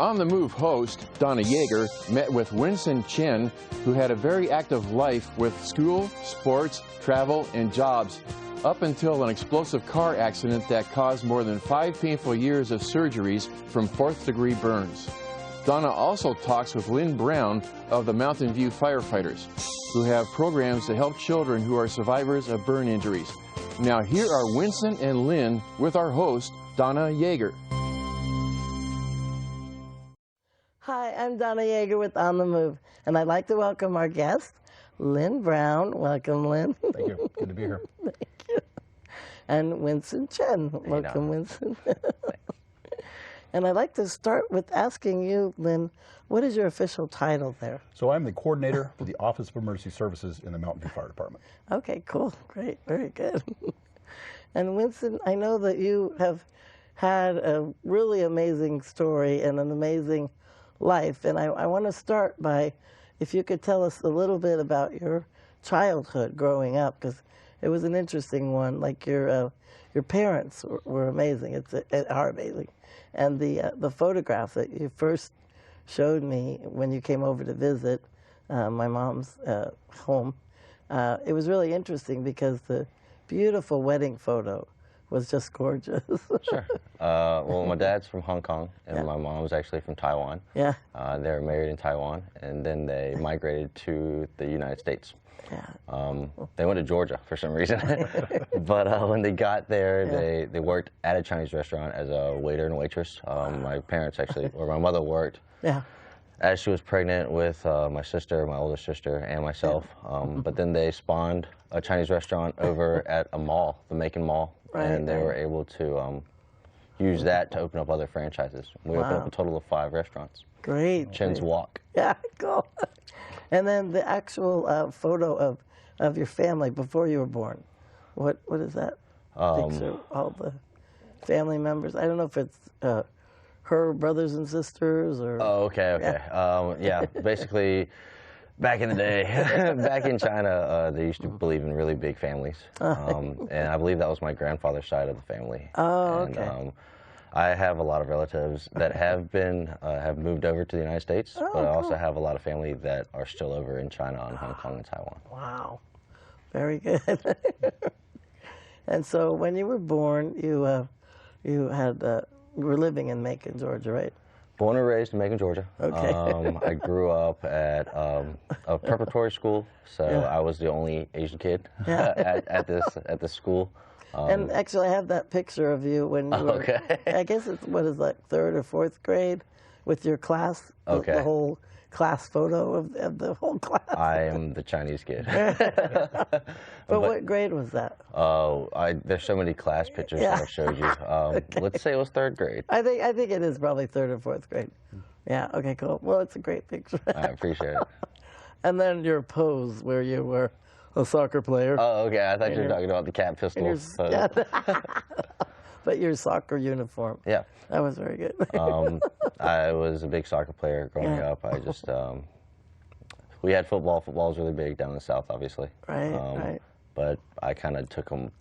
On the Move host, Donna Yeager, met with Winson Chen, who had a very active life with school, sports, travel, and jobs, up until an explosive car accident that caused more than 5 painful years of surgeries from 4th-degree burns. Donna also talks with Lynn Brown of the Mountain View Firefighters, who have programs to help children who are survivors of burn injuries. Now here are Winson and Lynn with our host, Donna Yeager. Hi, I'm Donna Yeager with On the Move, and I'd like to welcome our guest, Lynn Brown. Welcome, Lynn. Thank you. Good to be here. Thank you. And Winson Chen. Welcome, Winson. And I'd like to start with asking you, Lynn, what is your official title there? So I'm the coordinator for the Office of Emergency Services in the Mountain View Fire Department. Okay, cool. Great. Very good. And Winson, I know that you have had a really amazing story and an amazing life, and I want to start by, if you could tell us a little bit about your childhood growing up, because it was an interesting one. Like your parents were amazing. Are amazing, and the photograph that you first showed me when you came over to visit my mom's home, it was really interesting because the beautiful wedding photo was just gorgeous. Sure. Well, my dad's from Hong Kong, and my mom's actually from Taiwan. Yeah. They were married in Taiwan, and then they migrated to the United States. Yeah. They went to Georgia for some reason. But when they got there, they worked at a Chinese restaurant as a waiter and waitress. My parents actually, or my mother worked. Yeah. As she was pregnant with my sister, my older sister, and myself. But then they spawned a Chinese restaurant over at a mall, the Macon Mall. And they were able to use that to open up other franchises. We opened up a total of 5 restaurants. Great. Chen's Walk. Yeah, cool. And then the actual photo of your family before you were born. What is that picture? All the family members. I don't know if it's her brothers and sisters or. Oh, okay. Yeah, basically. Back in the day, back in China, they used to believe in really big families, and I believe that was my grandfather's side of the family. Oh, okay. And, I have a lot of relatives that have moved over to the United States, but I also have a lot of family that are still over in China and Hong Kong and Taiwan. Wow, very good. And so, when you were born, you were living in Macon, Georgia, right? Born and raised in Macon, Georgia. Okay. I grew up at a preparatory school, so I was the only Asian kid at this school. And actually, I have that picture of you when you were, I guess it's, what is that, 3rd or 4th grade with your class, the whole class photo of the whole class. I am the Chinese kid. But what grade was that? Oh, there's so many class pictures that I showed you. Let's say it was 3rd grade. I think it is probably 3rd or 4th grade. Yeah, okay, cool. Well, it's a great picture. I appreciate it. And then your pose where you were a soccer player. Oh, okay. I thought you were talking about the cat pistol. But your soccer uniform. Yeah. That was very good. I was a big soccer player growing up. I just, we had football. Football was really big down in the South, obviously. Right. But I kind of took a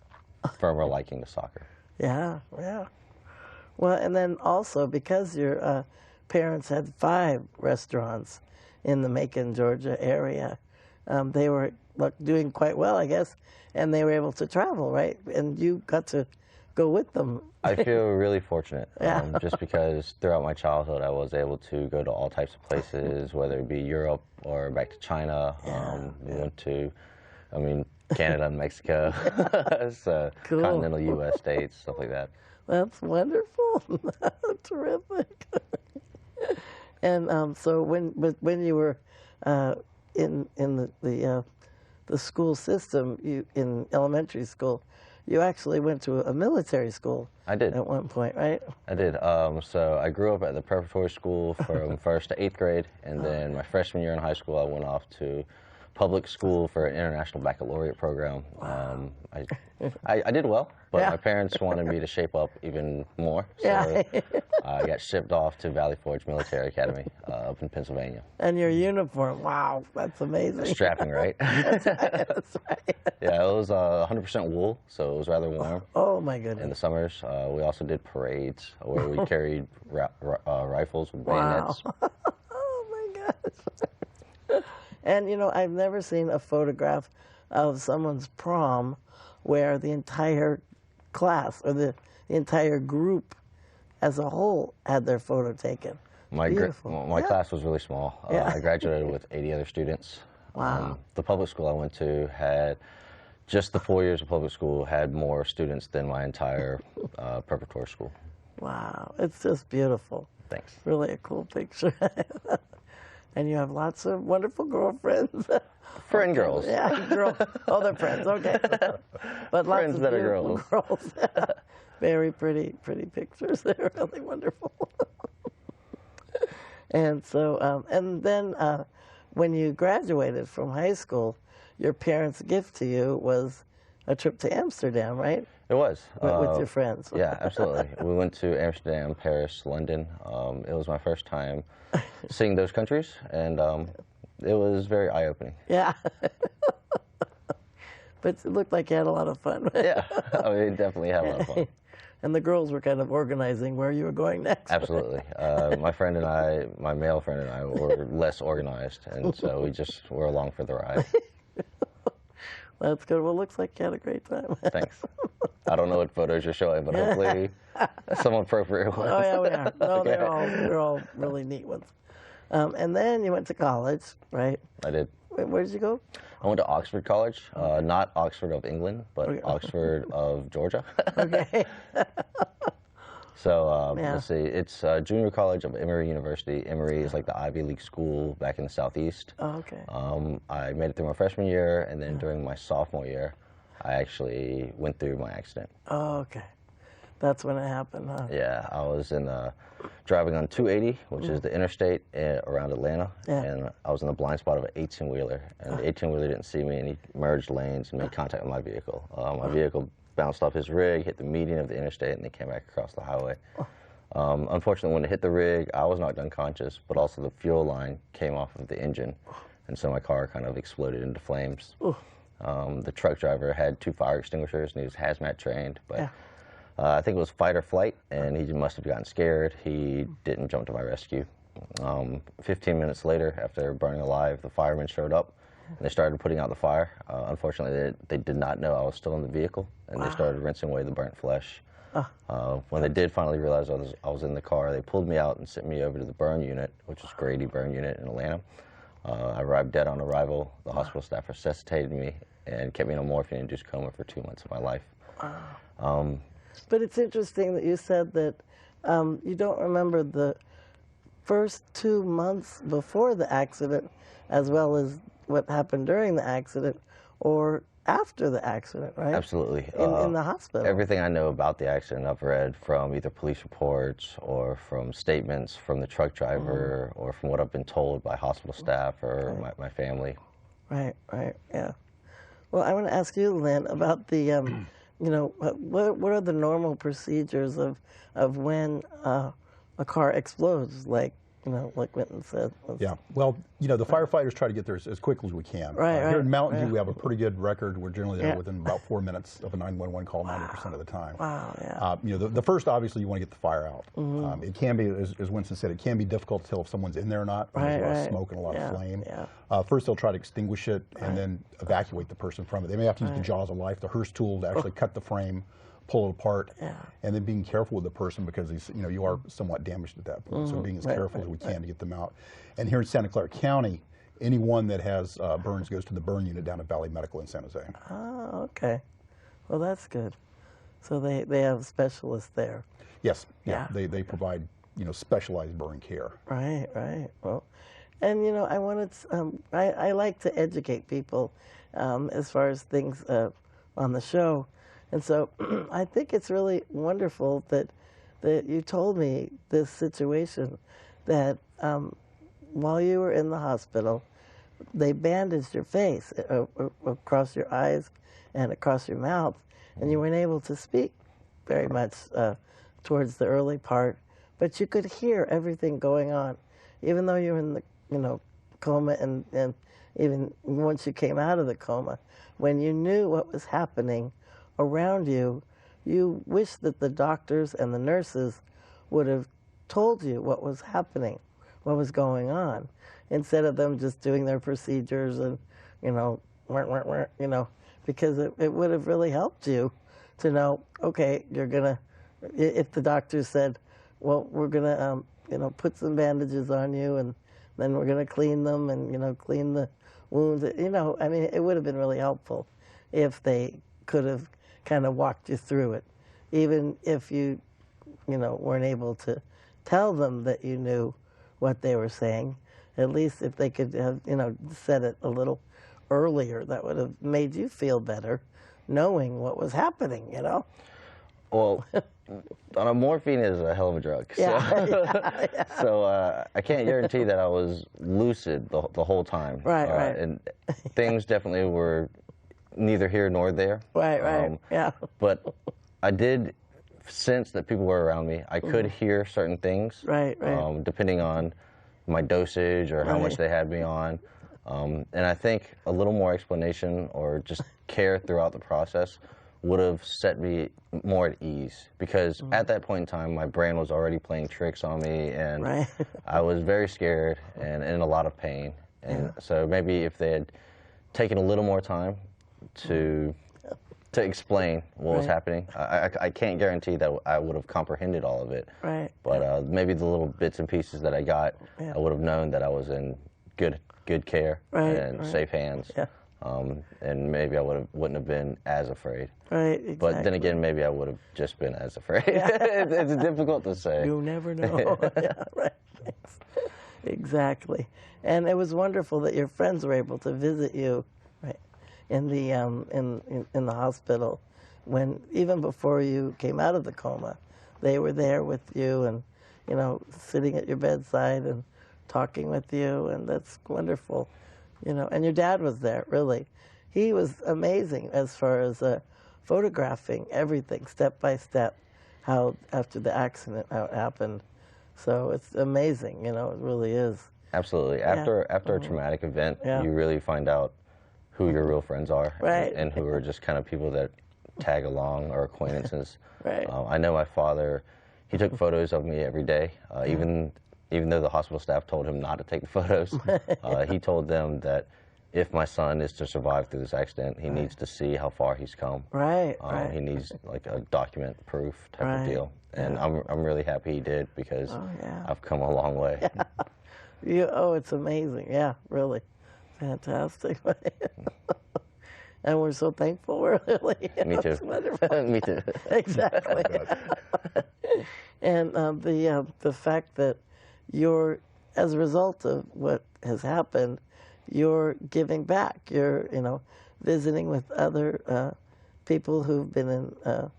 firmer liking to soccer. Yeah. Well, and then also because your parents had 5 restaurants in the Macon, Georgia area, they were doing quite well, I guess, and they were able to travel, right? And you got to go with them. I feel really fortunate, just because throughout my childhood I was able to go to all types of places, whether it be Europe or back to China. We went to, Canada and Mexico, so cool. Continental U.S. states, stuff like that. That's wonderful. Terrific. And so when you were in the school system, in elementary school, you actually went to a military school. I did. At one point, right? I did. So I grew up at the preparatory school from 1st to 8th grade, and then my freshman year in high school, I went off to public school for an international baccalaureate program. I did well, but my parents wanted me to shape up even more. So I got shipped off to Valley Forge Military Academy up in Pennsylvania. And your uniform, wow, that's amazing. Strapping, right? That's right, that's right. Yeah, it was 100% wool, so it was rather warm. Oh my goodness. In the summers, we also did parades where we carried rifles with bayonets. Oh my gosh. And you know, I've never seen a photograph of someone's prom where the entire class or the entire group as a whole had their photo taken. My class was really small. I graduated with 80 other students. Wow. The public school I went to had, just the 4 years of public school, had more students than my entire preparatory school. Wow, it's just beautiful. Thanks. Really a cool picture. And you have lots of wonderful girlfriends. Friend girls. Yeah, girls. Oh, they're friends, okay. But lots Friends of that are beautiful girls. Very pretty pictures. They're really wonderful. And so, and then when you graduated from high school, your parents' gift to you was a trip to Amsterdam, right? It was. With your friends. Yeah, absolutely. We went to Amsterdam, Paris, London. It was my first time seeing those countries, and it was very eye-opening. Yeah. But it looked like you had a lot of fun. Yeah, I mean, definitely had a lot of fun. And the girls were kind of organizing where you were going next. Absolutely. My friend and I, my male friend and I, were less organized, and so we just were along for the ride. That's good. Well, it looks like you had a great time. Thanks. I don't know what photos you're showing, but hopefully some appropriate ones. Oh, yeah, we are. No, okay. they're all really neat ones. And then you went to college, right? I did. Where did you go? I went to Oxford College, not Oxford of England, but Oxford of Georgia. Okay. So let's see, it's Junior College of Emory University. Emory is like the Ivy League school back in the Southeast. Oh, okay. I made it through my freshman year, and then during my sophomore year, I actually went through my accident. Oh, okay. That's when it happened, huh? Yeah, I was in driving on 280, which is the interstate around Atlanta, and I was in the blind spot of an 18-wheeler, and the 18-wheeler didn't see me, and he merged lanes and made contact with my vehicle. My vehicle bounced off his rig, hit the median of the interstate, and then came back across the highway. Unfortunately, when it hit the rig, I was knocked unconscious, but also the fuel line came off of the engine, and so my car kind of exploded into flames. The truck driver had 2 fire extinguishers, and he was hazmat trained, but I think it was fight or flight, and he must have gotten scared. He didn't jump to my rescue. 15 minutes later, after burning alive, the firemen showed up, and they started putting out the fire. Unfortunately, they did not know I was still in the vehicle, and they started rinsing away the burnt flesh. When they did finally realize I was in the car, they pulled me out and sent me over to the burn unit, which was Grady Burn Unit in Atlanta. I arrived dead on arrival. The hospital staff resuscitated me and kept me in a morphine-induced coma for 2 months of my life. But it's interesting that you said that you don't remember the first 2 months before the accident as well as what happened during the accident or after the accident, right? Absolutely. In the hospital. Everything I know about the accident I've read from either police reports or from statements from the truck driver or from what I've been told by hospital staff or my family. Right, yeah. Well, I want to ask you, Lynn, about the, you know, what are the normal procedures of when a car explodes, like, you know, like Winton said? Yeah, well, you know, the firefighters try to get there as quickly as we can. Here in Mountain View, we have a pretty good record. We're generally there within about 4 minutes of a 911 call 90% of the time. Wow, yeah. You know, the first, obviously, you want to get the fire out. It can be, as Winston said, it can be difficult to tell if someone's in there or not. There's a lot of smoke and a lot of flame. First, they'll try to extinguish it and then evacuate the person from it. They may have to use the jaws of life, the hearse tool, to actually cut the frame, pull it apart, and then being careful with the person because you know, you are somewhat damaged at that point. So being as careful as we can to get them out. And here in Santa Clara County, anyone that has burns goes to the burn unit down at Valley Medical in San Jose. Oh, okay. Well, that's good. So they have specialists there. Yes. Yeah. They provide, you know, specialized burn care. Right. Well, and you know, I wanted I like to educate people as far as things on the show. And so I think it's really wonderful that you told me this situation, that while you were in the hospital, they bandaged your face across your eyes and across your mouth, and you weren't able to speak very much towards the early part, but you could hear everything going on, even though you were in the coma, and even once you came out of the coma, when you knew what was happening around you, you wished that the doctors and the nurses would have told you what was happening, what was going on, instead of them just doing their procedures and, because it would have really helped you to know, okay, you're gonna, if the doctor said, well, we're gonna, put some bandages on you, and then we're gonna clean them and, clean the wounds, I mean, it would have been really helpful if they could have kind of walked you through it, even if you, weren't able to tell them that you knew what they were saying. At least if they could have, said it a little earlier, that would have made you feel better, knowing what was happening, Well, morphine is a hell of a drug. So, Yeah. So I can't guarantee that I was lucid the whole time. Right. And things definitely were neither here nor there. Right. Yeah. But I did sense that people were around me. I could hear certain things. Right. Depending on my dosage or how much they had me on. And I think a little more explanation or just care throughout the process would have set me more at ease, because at that point in time, my brain was already playing tricks on me, and I was very scared and in a lot of pain. And so maybe if they had taken a little more time to explain what was happening, I can't guarantee that I would have comprehended all of it. Right. But maybe the little bits and pieces that I got, I would have known that I was in good care and safe hands. Yeah. And maybe I wouldn't have been as afraid. Right, exactly. But then again, maybe I would have just been as afraid. It's difficult to say. You never know. Yeah, right. Thanks. Exactly. And it was wonderful that your friends were able to visit you, right, in the hospital, when even before you came out of the coma, they were there with you and, sitting at your bedside and talking with you, and that's wonderful. And your dad was there, really. He was amazing as far as photographing everything, step by step, how after the accident, how it happened. So it's amazing, it really is. Absolutely. After a traumatic event, you really find out who your real friends are, and who are just kind of people that tag along or acquaintances. Right. I know my father, he took photos of me every day, even though the hospital staff told him not to take the photos. He told them that if my son is to survive through this accident, he needs to see how far he's come. Right. He needs like a document proof type of deal. And I'm really happy he did, because I've come a long way. It's amazing. Yeah, really. Fantastic. And we're so thankful, really. Me too. It's wonderful. Me too. Exactly. And the fact that you're, as a result of what has happened, you're giving back. You're, visiting with other people who've been in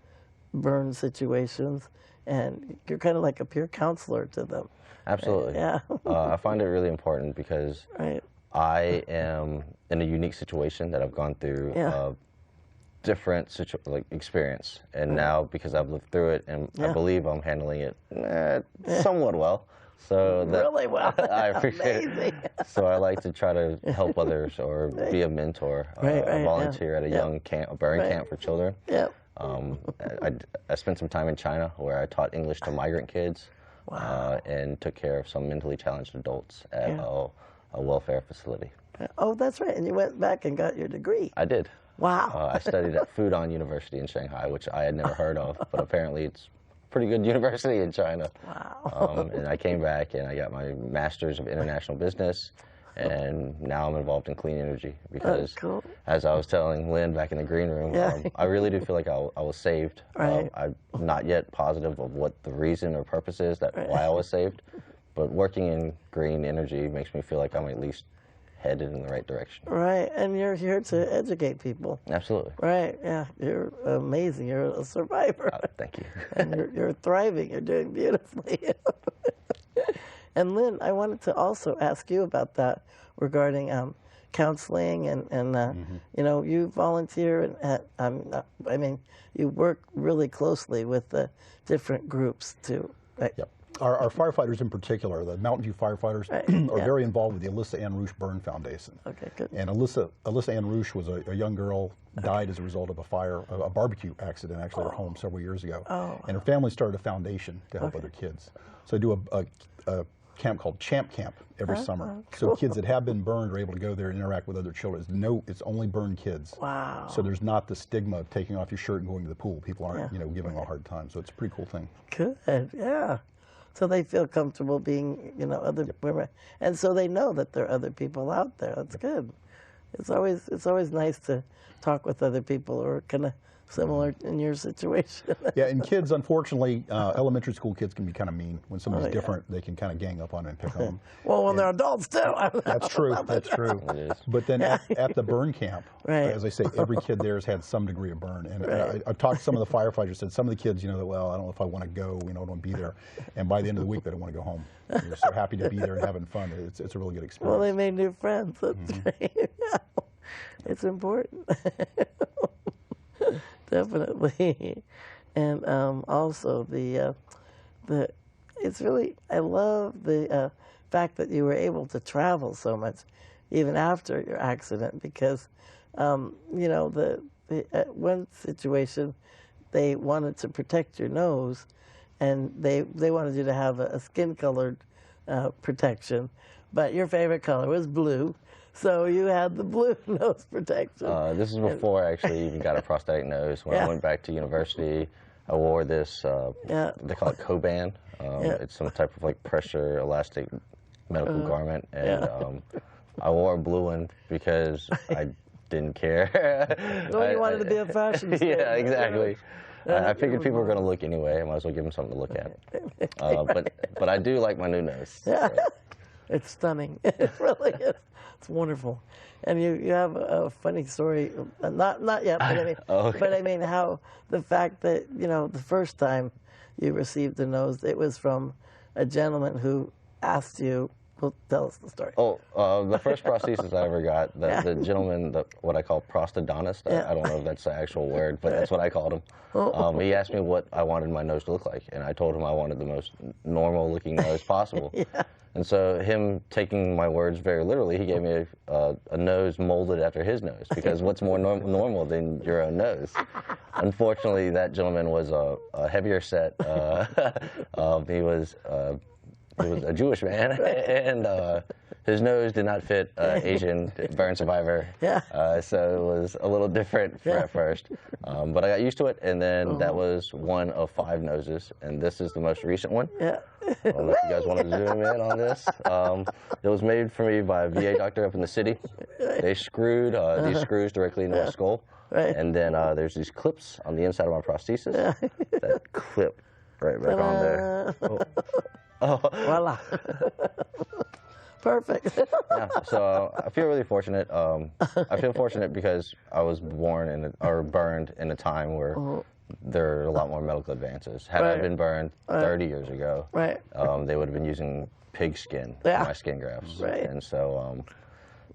burn situations, and you're kind of like a peer counselor to them. Absolutely. Yeah. I find it really important, because I am in a unique situation that I've gone through different experience, and now because I've lived through it, and I believe I'm handling it somewhat well. So really well. I appreciate it. So I like to try to help others or be a mentor. I volunteer at a young camp, a burn camp for children. Yep. I spent some time in China where I taught English to migrant kids. Wow. And took care of some mentally challenged adults at a welfare facility. Oh, that's right. And you went back and got your degree. I did. Wow. I studied at Fudan University in Shanghai, which I had never heard of, but apparently it's a pretty good university in China. Wow. And I came back and I got my Master's of International Business, and now I'm involved in clean energy, because as I was telling Lynn back in the green room, I really do feel like I was saved. I'm not yet positive of what the reason or purpose is why I was saved, but working in green energy makes me feel like I'm at least headed in the right direction. Right, and you're here to educate people. Absolutely. Right, yeah, you're amazing. You're a survivor. Thank you. And you're thriving. You're doing beautifully. And Lynn, I wanted to also ask you about that regarding counseling, and you know, you volunteer, and I mean, you work really closely with the different groups too. Right? Yep. Our firefighters in particular, the Mountain View firefighters, are very involved with the Alyssa Ann Roosh Burn Foundation. Okay, good. And Alyssa Ann Roosh was a young girl, died as a result of a barbecue accident, actually at her home several years ago. Oh. And her family started a foundation to help other kids. So they do a camp called Champ Camp every summer. Cool. So kids that have been burned are able to go there and interact with other children. It's only burned kids. Wow. So there's not the stigma of taking off your shirt and going to the pool. People aren't, you know, giving them a hard time. So it's a pretty cool thing. Good, yeah. So they feel comfortable being, you know, other women, and so they know that there are other people out there. That's good. It's always nice to talk with other people who are kind of similar in your situation. Yeah, and kids, unfortunately, elementary school kids can be kind of mean. When somebody's different, they can kind of gang up on them and pick on them. Well, when they're adults too. That's true. That's true. But then at the burn camp, as I say, every kid there has had some degree of burn. And I've talked to some of the firefighters. Said some of the kids, you know, that, well, I don't know if I want to go. You know, I don't want to be there. And by the end of the week, they don't want to go home. They're so happy to be there and having fun. It's a really good experience. Well, they made new friends. That's great. Yeah. It's important. Definitely. And also it's really, I love the fact that you were able to travel so much even after your accident, because you know, one situation, they wanted to protect your nose, and they wanted you to have a skin colored protection, but your favorite color was blue. So you had the blue nose protection. This is before I actually even got a prosthetic nose. When I went back to university, I wore this, they call it Coban. It's some type of like pressure elastic medical garment. And I wore a blue one because I didn't care. So you wanted to be a fashion statement. Yeah, exactly. I figured people were going to look anyway. I might as well give them something to look at. But I do like my new nose. Yeah. So. It's stunning. It really is. It's wonderful. And you have a funny story, not yet, but I mean, but I mean how the fact that, you know, the first time you received the nose, it was from a gentleman who asked you. Well, tell us the story. The first prosthesis I ever got, the gentleman, what I call prosthodontist, I don't know if that's the actual word, but that's what I called him. He asked me what I wanted my nose to look like, and I told him I wanted the most normal looking nose possible. And so him taking my words very literally, he gave me a nose molded after his nose, because what's more normal than your own nose? Unfortunately, that gentleman was a heavier set. He was a Jewish man, and his nose did not fit Asian burn survivor. So it was a little different at first. But I got used to it, and then that was one of 5 noses, and this is the most recent one. I don't know if you guys wanted to zoom in on this. It was made for me by a VA doctor up in the city. They screwed these screws directly into my skull. And then there's these clips on the inside of my prosthesis that clip right back on there. Voila. Perfect. Yeah, so I feel really fortunate. I feel fortunate because I was born or burned in a time where there are a lot more medical advances. Had I been burned 30 years ago, they would have been using pig skin for my skin grafts. And so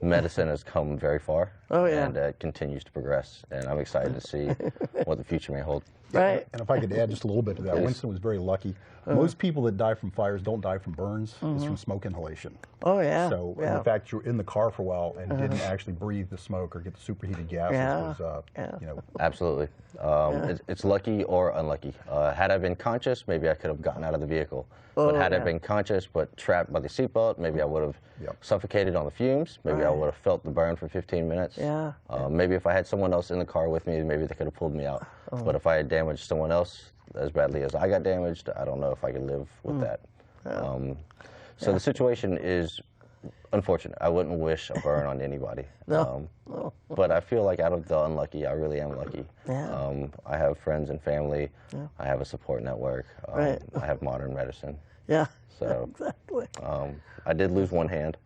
medicine has come very far, and it continues to progress, and I'm excited to see what the future may hold. And if I could add just a little bit to that, Winston was very lucky. Most people that die from fires don't die from burns. It's from smoke inhalation. So the fact you're in the car for a while and didn't actually breathe the smoke or get the superheated gases was, you know. Absolutely. It's lucky or unlucky. Had I been conscious, maybe I could have gotten out of the vehicle. But had I been conscious but trapped by the seatbelt, maybe I would have suffocated on the fumes. Maybe I would have felt the burn for 15 minutes. Maybe if I had someone else in the car with me, maybe they could have pulled me out. But if I had damaged someone else as badly as I got damaged, I don't know if I could live with that. So the situation is unfortunate. I wouldn't wish a burn on anybody. But I feel like out of the unlucky, I really am lucky. I have friends and family. I have a support network. I have modern medicine. So exactly. I did lose one hand,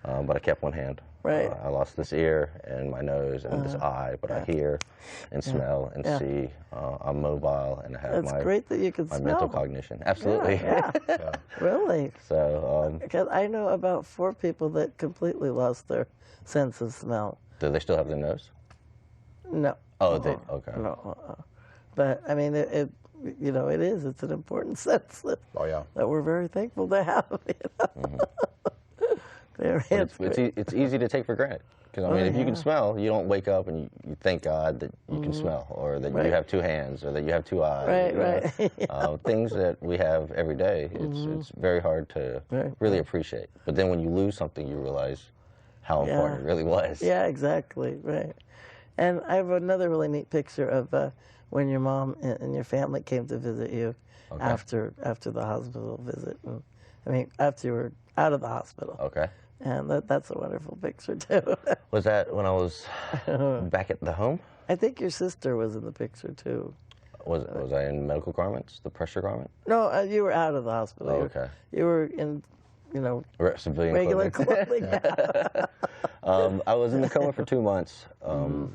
but I kept one hand. Right. I lost this ear and my nose and this eye, but I hear and smell and see. I'm mobile and I have That's great that you can my smell. mental cognition. Absolutely. Yeah. Really? So, because I know about 4 people that completely lost their sense of smell. do they still have their nose? No. Oh, they, okay. No. But I mean, it you know, it's an important sense that, that we're very thankful to have. You know? It's easy to take for granted. Because, I mean, if you can smell, you don't wake up and you thank God that you can smell, or that you have 2 hands, or that you have 2 eyes. Right. Things that we have every day, it's very hard to really appreciate. But then when you lose something, you realize how important it really was. Yeah, exactly, right. And I have another really neat picture of when your mom and your family came to visit you after the hospital visit. And, I mean, after you were out of the hospital. Okay. And that's a wonderful picture, too. Was that when I was back at the home? I think your sister was in the picture, too. Was I in medical garments, the pressure garment? No, you were out of the hospital. Oh, okay. You were in, you know, civilian regular clothing. I was in the coma for 2 months,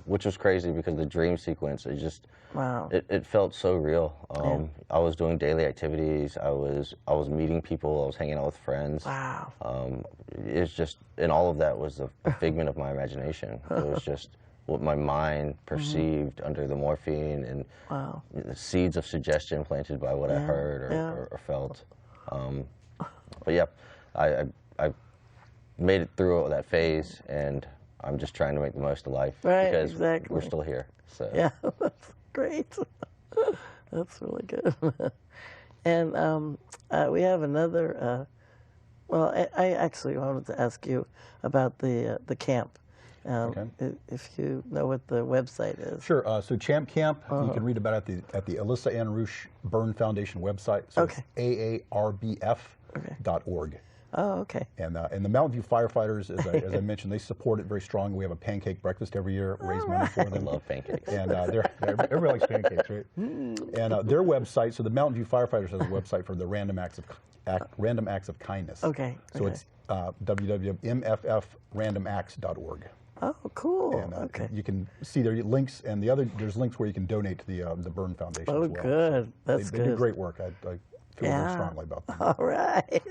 which was crazy because the dream sequence, it felt so real. I was doing daily activities. I was meeting people. I was hanging out with friends. Wow. It's just, and all of that was a figment of my imagination. It was just what my mind perceived under the morphine, and the seeds of suggestion planted by what I heard or felt. But yeah, I made it through that phase, and I'm just trying to make the most of life because we're still here. So yeah, that's great. That's really good. And we have another. Well, I actually wanted to ask you about the camp. If you know what the website is. Sure. So Champ Camp, you can read about it at the Alyssa Ann Roosh Burn Foundation website. So it's aarbf.org. Oh, okay. And the Mountain View firefighters, as I mentioned, they support it very strongly. We have a pancake breakfast every year, raise money for them. I love pancakes. And everybody likes pancakes, right? And their website, so the Mountain View firefighters has a website for the Random Acts of Kindness. Okay. So it's www.mffrandomacts.org. Oh, cool. And you can see there are links, and there's links where you can donate to the Burn Foundation as well. Good. So That's good. They do great work. I feel very strongly about them. All right.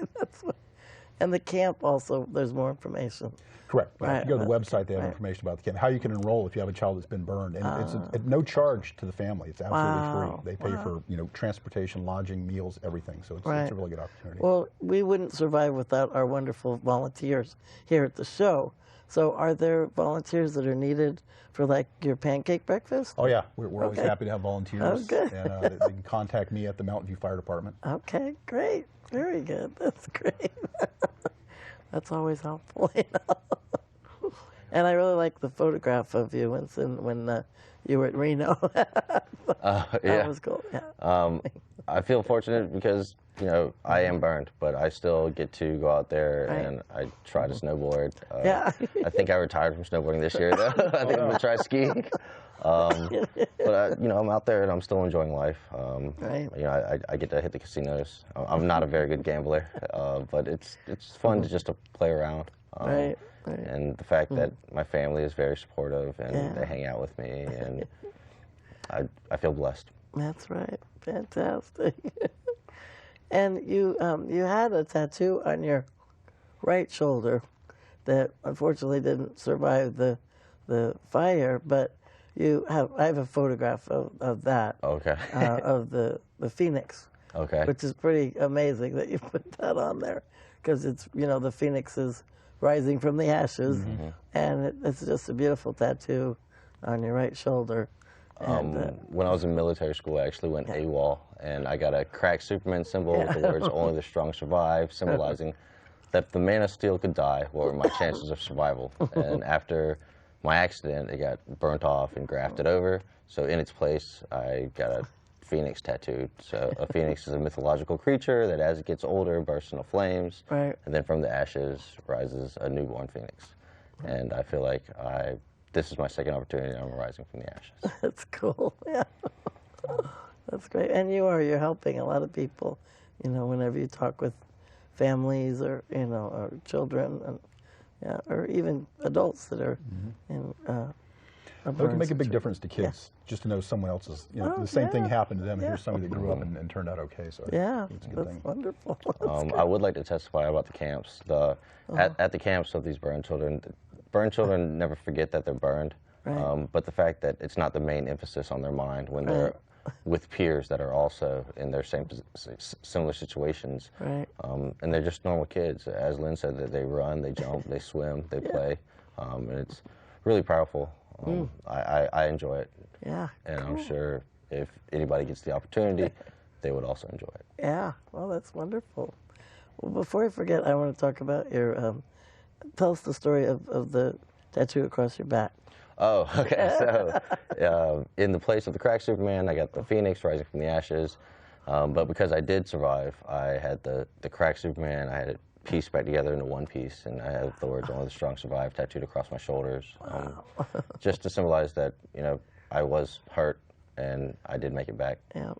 And the camp also, there's more information. Correct. If you go to the website, they have information about the camp, how you can enroll if you have a child that's been burned, and it's at no charge to the family. It's absolutely free. They pay for transportation, lodging, meals, everything. So it's a really good opportunity. Well, we wouldn't survive without our wonderful volunteers here at the show. So are there volunteers that are needed for like your pancake breakfast? Oh yeah, we're always happy to have volunteers. Oh, good. And they can contact me at the Mountain View Fire Department. Okay, great. Very good. That's great. That's always helpful, you know. And I really like the photograph of you, Winson, when you were at Reno. That was cool. Yeah. I feel fortunate because I am burned, but I still get to go out there and I try to snowboard. I think I retired from snowboarding this year, though. I think I'm gonna try skiing. But I'm out there and I'm still enjoying life. I get to hit the casinos. I'm not a very good gambler, but it's fun to play around. And the fact that my family is very supportive and they hang out with me, and I feel blessed. That's right. Fantastic. And you had a tattoo on your right shoulder that unfortunately didn't survive the fire, but I have a photograph of that. Okay. Of the phoenix. Okay. Which is pretty amazing that you put that on there, because it's the phoenix is rising from the ashes, and it's just a beautiful tattoo on your right shoulder. And, when I was in military school, I actually went AWOL, and I got a cracked Superman symbol with the words "Only the strong survive," symbolizing that if the man of steel could die, what were my chances of survival? And after my accident, it got burnt off and grafted over. So in its place, I got a phoenix tattooed. So a phoenix is a mythological creature that, as it gets older, bursts into flames, and then from the ashes rises a newborn phoenix. And I feel like this is my second opportunity. I'm rising from the ashes. That's cool. Yeah, that's great. And you're helping a lot of people. Whenever you talk with families or or children, and Yeah, or even adults that are in it can make a big difference to kids just to know someone else's, you know, the same thing happened to them, and here's somebody that grew up and turned out okay. So it's a good thing. Wonderful. I would like to testify about the camps. At the camps of these burn children never forget that they're burned. Right. But the fact that it's not the main emphasis on their mind when they're with peers that are also in their similar situations. Right. And they're just normal kids. As Lynn said, that they run, they jump, they swim, they play. And it's really powerful. I enjoy it. Yeah. And I'm sure if anybody gets the opportunity, they would also enjoy it. Yeah. Well, that's wonderful. Well, before I forget, I want to talk about your, tell us the story of the tattoo across your back. Oh, okay. So in the place of the cracked Superman, I got the Phoenix rising from the ashes. But because I did survive, I had the cracked Superman, I had it pieced back together into one piece, and I have the words "Only the strong survive" tattooed across my shoulders, just to symbolize that, you know, I was hurt and I did make it back. Yeah.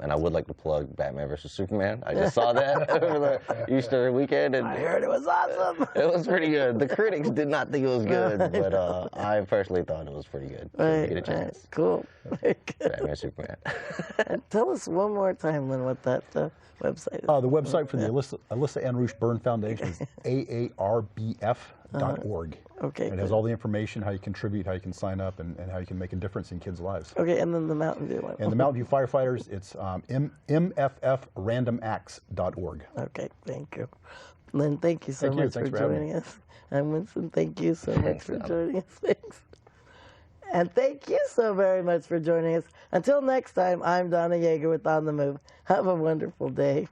And I would like to plug Batman vs. Superman. I just saw that over the Easter weekend, and I heard it was awesome. It was pretty good. The critics did not think it was good, but I personally thought it was pretty good. So if you get a chance. Right. Cool. Very good. Batman Superman. And tell us one more time, Lynn, what that website is. The website for the Alyssa Ann Roosh Burn Foundation is aarbf.org. Okay. It has all the information, how you contribute, how you can sign up, and how you can make a difference in kids' lives. Okay, and then the Mountain View one. And the Mountain View Firefighters, it's mffrandomacts.org. Okay, thank you. Lynn, thank you so much for joining us. And Winson, thank you so much for joining us. Thanks. And thank you so very much for joining us. Until next time, I'm Donna Yeager with On the Move. Have a wonderful day.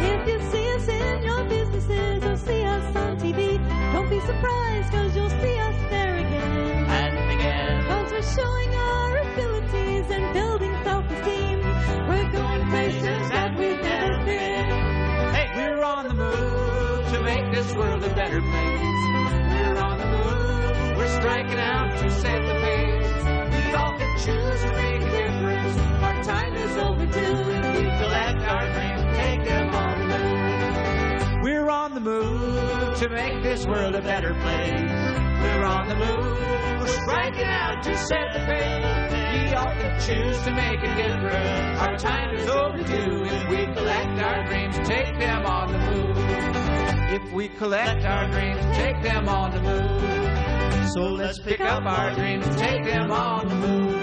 If you see us in your businesses or see us on TV, don't be surprised, because you'll see us there again and again. Because we're showing our abilities and building self-esteem. We're going places that we've never been. Hey, we're on the move to make this world a better place. We're on the move, we're striking out to set the pace. We all can choose to make a difference. Our time is overdue. We collect our dreams, take them on the move. We're on the move to make this world a better place. We're on the move, we're striking out to set the pace. We all can choose to make a difference. Our time is overdue. If we collect our dreams, take them on the move. If we collect our dreams, take them on the move. So let's pick up our dreams, take them on the move.